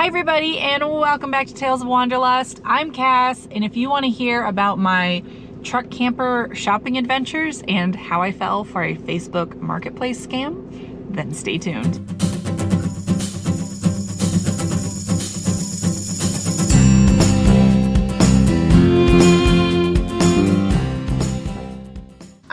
Hi everybody, and welcome back to Tales of Wanderlust. I'm Cass, and if you want to hear about my truck camper shopping adventures and how I fell for a Facebook marketplace scam, then stay tuned.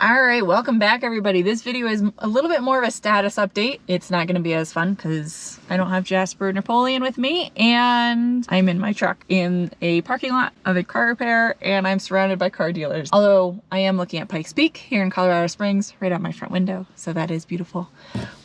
Alright, welcome back everybody. This video is a little bit more of a status update. It's not going to be as fun because I don't have Jasper Napoleon with me, and I'm in my truck in a parking lot of a car repair, and I'm surrounded by car dealers. Although I am looking at Pikes Peak here in Colorado Springs right out my front window, so that is beautiful.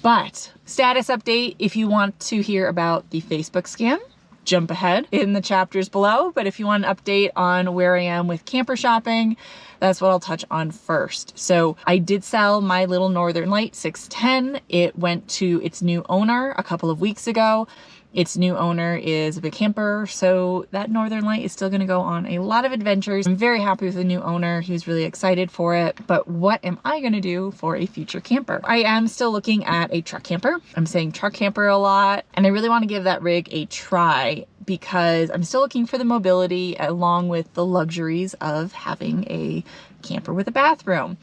But status update, if you want to hear about the Facebook scam, jump ahead in the chapters below. But if you want an update on where I am with camper shopping, that's what I'll touch on first. So I did sell my little Northern Light 610. It went to its new owner a couple of weeks ago. Its new owner is a big camper, so that Northern Light is still going to go on a lot of adventures. I'm very happy with the new owner. He was really excited for it. But what am I going to do for a future camper? I am still looking at a truck camper. I'm saying truck camper a lot, and I really want to give that rig a try because I'm still looking for the mobility along with the luxuries of having a camper with a bathroom.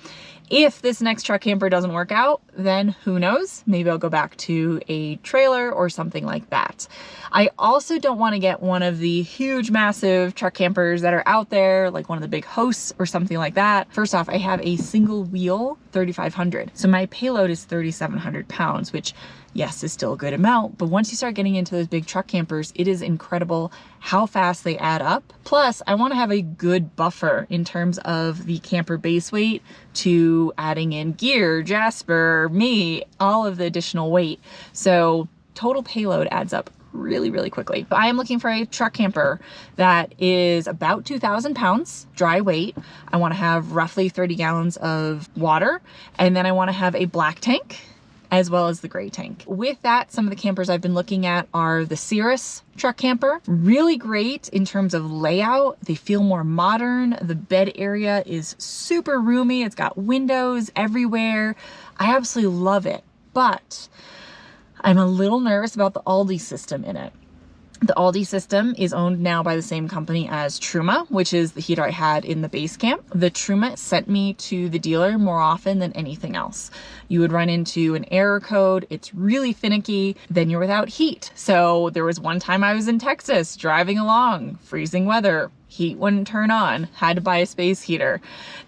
If this next truck camper doesn't work out, then who knows? Maybe I'll go back to a trailer or something like that. I also don't want to get one of the huge, massive truck campers that are out there, like one of the big hosts or something like that. First off, I have a single wheel 3500. So my payload is 3,700 pounds, which yes, is still a good amount, but once you start getting into those big truck campers, it is incredible how fast they add up. Plus, I want to have a good buffer in terms of the camper base weight to adding in gear, Jasper, me, all of the additional weight. So total payload adds up really, really quickly. I am looking for a truck camper that is about 2,000 pounds dry weight. I want to have roughly 30 gallons of water, and then I want to have a black tank as well as the gray tank. With that, some of the campers I've been looking at are the Cirrus truck camper. Really great in terms of layout. They feel more modern. The bed area is super roomy. It's got windows everywhere. I absolutely love it, but I'm a little nervous about the Aldi system in it. The Aldi system is owned now by the same company as Truma, which is the heater I had in the base camp. The Truma sent me to the dealer more often than anything else. You would run into an error code. It's really finicky. Then you're without heat. So there was one time I was in Texas driving along, freezing weather. Heat wouldn't turn on, had to buy a space heater.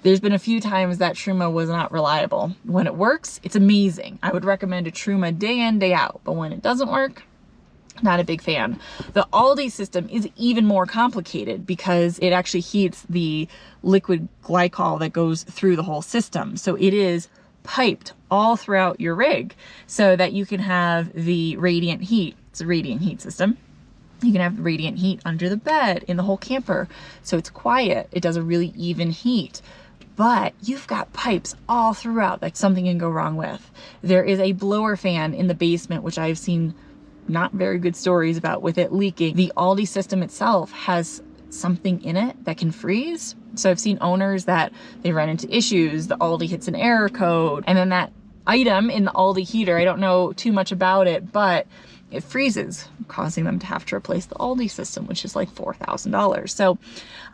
There's been a few times that Truma was not reliable. When it works, it's amazing. I would recommend a Truma day in, day out, but when it doesn't work, not a big fan. The Aldi system is even more complicated because it actually heats the liquid glycol that goes through the whole system. So it is piped all throughout your rig so that you can have the radiant heat. It's a radiant heat system. You can have radiant heat under the bed in the whole camper. So it's quiet. It does a really even heat. But you've got pipes all throughout that something can go wrong with. There is a blower fan in the basement, which I've seen not very good stories about with it leaking. The Aldi system itself has something in it that can freeze. So I've seen owners that they run into issues. The Aldi hits an error code, and then that item in the Aldi heater, I don't know too much about it, but it freezes, causing them to have to replace the Aldi system, which is like $4,000. So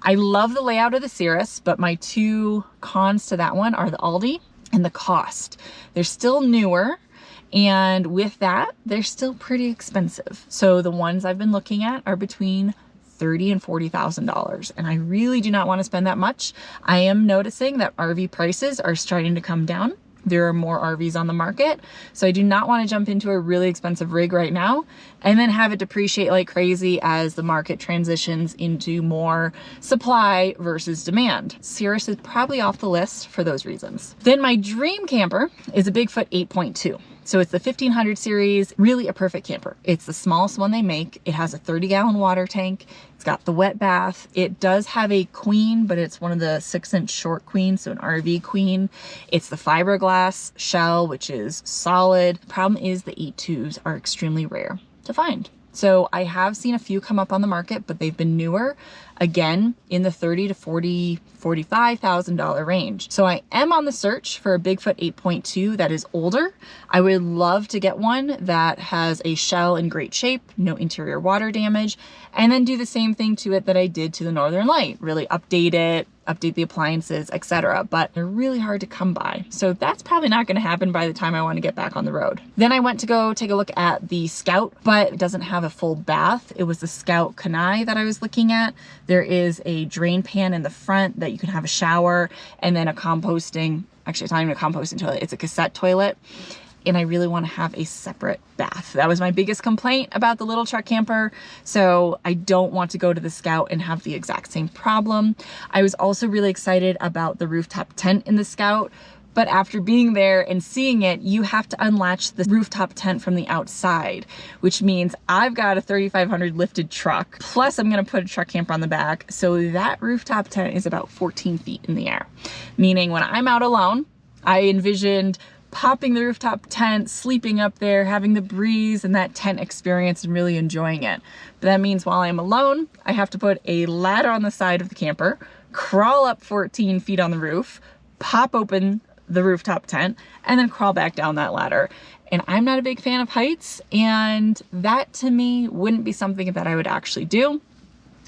I love the layout of the Cirrus, but my two cons to that one are the Aldi and the cost. They're still newer, and with that, they're still pretty expensive. So the ones I've been looking at are between $30,000 and $40,000, and I really do not want to spend that much. I am noticing that RV prices are starting to come down. There are more RVs on the market, so I do not want to jump into a really expensive rig right now and then have it depreciate like crazy as the market transitions into more supply versus demand. Cirrus is probably off the list for those reasons. Then my dream camper is a Bigfoot 8.2. So it's the 1500 series, really a perfect camper. It's the smallest one they make. It has a 30-gallon water tank. It's got the wet bath. It does have a queen, but it's one of the 6-inch short queens, so an RV queen. It's the fiberglass shell, which is solid. Problem is the 8.2s are extremely rare to find. So I have seen a few come up on the market, but they've been newer, again, in the $30,000 to $45,000 range. So I am on the search for a Bigfoot 8.2 that is older. I would love to get one that has a shell in great shape, no interior water damage, and then do the same thing to it that I did to the Northern Light, really update it, update the appliances, etc. But they're really hard to come by. So that's probably not going to happen by the time I want to get back on the road. Then I went to go take a look at the Scout, but it doesn't have a full bath. It was the Scout Kanai that I was looking at. There is a drain pan in the front that you can have a shower, and then a composting, actually it's not even a composting toilet, it's a cassette toilet. And I really want to have a separate bath. That was my biggest complaint about the little truck camper. So I don't want to go to the Scout and have the exact same problem. I was also really excited about the rooftop tent in the Scout, but after being there and seeing it, you have to unlatch the rooftop tent from the outside, which means I've got a 3,500 lifted truck, plus I'm gonna put a truck camper on the back. So that rooftop tent is about 14 feet in the air, meaning when I'm out alone, I envisioned popping the rooftop tent, sleeping up there, having the breeze and that tent experience and really enjoying it. But that means while I'm alone, I have to put a ladder on the side of the camper, crawl up 14 feet on the roof, pop open the rooftop tent, and then crawl back down that ladder. And I'm not a big fan of heights, and that to me wouldn't be something that I would actually do.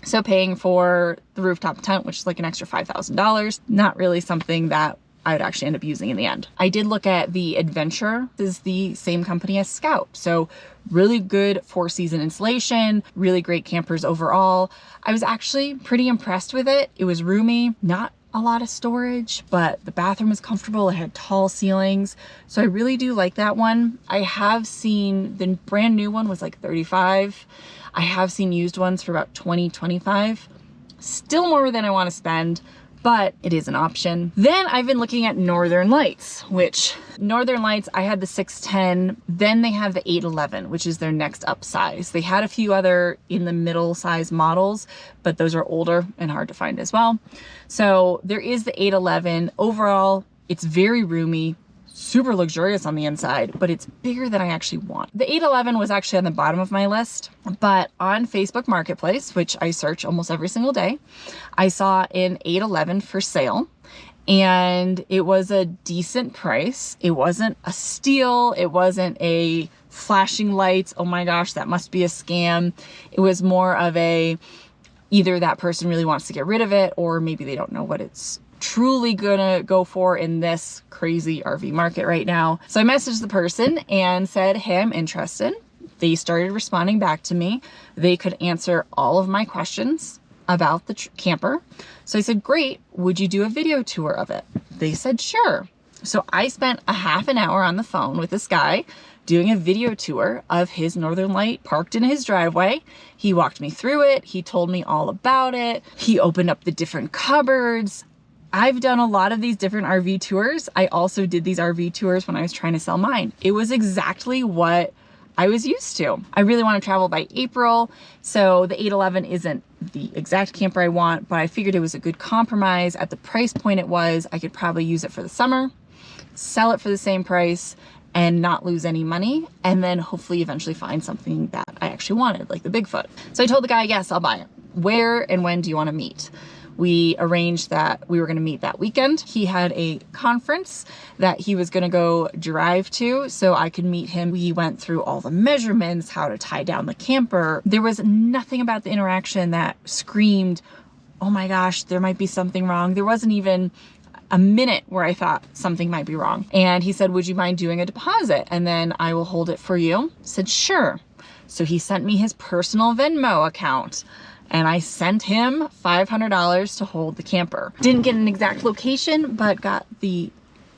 So paying for the rooftop tent, which is like an extra $5,000, not really something that I would actually end up using in the end. I did look at the Adventure. This is the same company as Scout. So really good 4-season insulation, really great campers overall. I was actually pretty impressed with it. It was roomy, not a lot of storage, but the bathroom was comfortable. It had tall ceilings. So I really do like that one. I have seen the brand new one was like $35. I have seen used ones for about $20, $25. Still more than I want to spend, but it is an option. Then I've been looking at Northern Lights, which Northern Lights, I had the 610, then they have the 811, which is their next up size. They had a few other in the middle size models, but those are older and hard to find as well. So there is the 811. Overall, it's very roomy, super luxurious on the inside, but it's bigger than I actually want. The 811 was actually on the bottom of my list, but on Facebook Marketplace, which I search almost every single day, I saw an 811 for sale, and it was a decent price. It wasn't a steal. It wasn't a flashing lights, oh my gosh, that must be a scam. It was more of a, either that person really wants to get rid of it, or maybe they don't know what it's truly gonna go for in this crazy RV market right now. So I messaged the person and said, hey, I'm interested. They started responding back to me. They could answer all of my questions about the camper. So I said, great, would you do a video tour of it? They said, sure. So I spent a half an hour on the phone with this guy doing a video tour of his Northern Light parked in his driveway. He walked me through it. He told me all about it. He opened up the different cupboards. I've done a lot of these different RV tours. I also did these RV tours when I was trying to sell mine. It was exactly what I was used to. I really want to travel by April, so the 811 isn't the exact camper I want, but I figured it was a good compromise. At the price point it was, I could probably use it for the summer, sell it for the same price, and not lose any money, and then hopefully eventually find something that I actually wanted, like the Bigfoot. So I told the guy, yes, I'll buy it. Where and when do you want to meet? We arranged that we were going to meet that weekend. He had a conference that he was going to go drive to, so I could meet him. We went through all the measurements, how to tie down the camper. There was nothing about the interaction that screamed, oh my gosh, there might be something wrong. There wasn't even a minute where I thought something might be wrong. And he said, would you mind doing a deposit? And then I will hold it for you. I said, sure. So he sent me his personal Venmo account, and I sent him $500 to hold the camper. Didn't get an exact location, but got the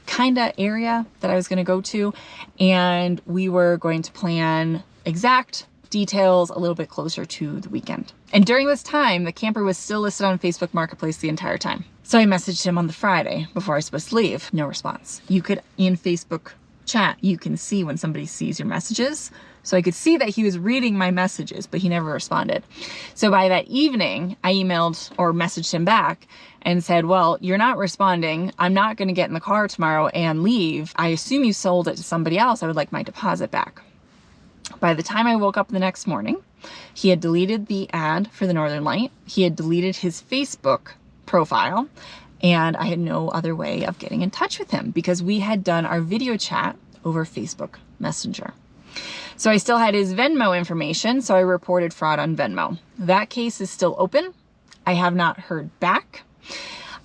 kind of area that I was going to go to, and we were going to plan exact details a little bit closer to the weekend. And during this time, the camper was still listed on Facebook Marketplace the entire time. So I messaged him on the Friday before I was supposed to leave. No response. You could, in Facebook chat, you can see when somebody sees your messages. So I could see that he was reading my messages, but he never responded. So by that evening, I emailed or messaged him back and said, well, you're not responding. I'm not going to get in the car tomorrow and leave. I assume you sold it to somebody else. I would like my deposit back. By the time I woke up the next morning, He had deleted the ad for the Northern Light. He had deleted his Facebook profile, and I had no other way of getting in touch with him because we had done our video chat over Facebook Messenger. So I still had his Venmo information, so I reported fraud on Venmo. That case is still open. I have not heard back.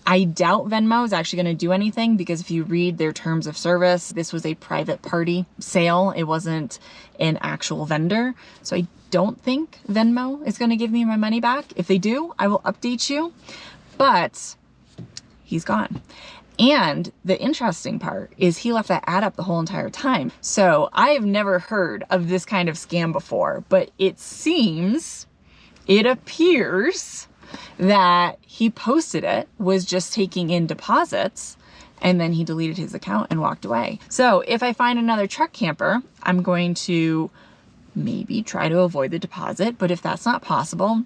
I doubt Venmo is actually going to do anything because if you read their terms of service, this was a private party sale. It wasn't an actual vendor. So I don't think Venmo is going to give me my money back. If they do, I will update you, but he's gone. And the interesting part is he left that ad up the whole entire time. So I have never heard of this kind of scam before, but it appears that he posted it, was just taking in deposits, and then he deleted his account and walked away. So if I find another truck camper, I'm going to maybe try to avoid the deposit, but if that's not possible,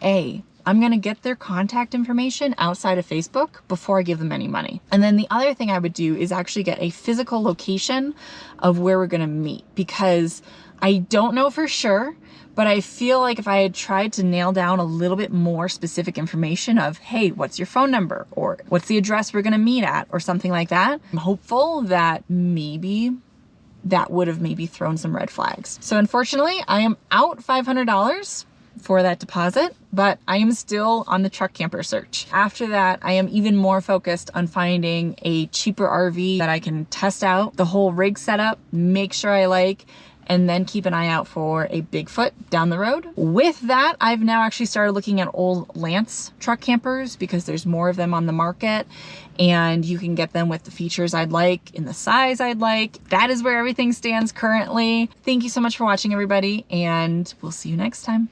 I'm gonna get their contact information outside of Facebook before I give them any money. And then the other thing I would do is actually get a physical location of where we're gonna meet, because I don't know for sure, but I feel like if I had tried to nail down a little bit more specific information of, hey, what's your phone number? Or what's the address we're gonna meet at? Or something like that, I'm hopeful that maybe that would have maybe thrown some red flags. So unfortunately, I am out $500 for that deposit, but I am still on the truck camper search. After that, I am even more focused on finding a cheaper RV that I can test out the whole rig setup, make sure I like, and then keep an eye out for a Bigfoot down the road. With that, I've now actually started looking at old Lance truck campers because there's more of them on the market and you can get them with the features I'd like in the size I'd like. That is where everything stands currently. Thank you so much for watching, everybody, and we'll see you next time.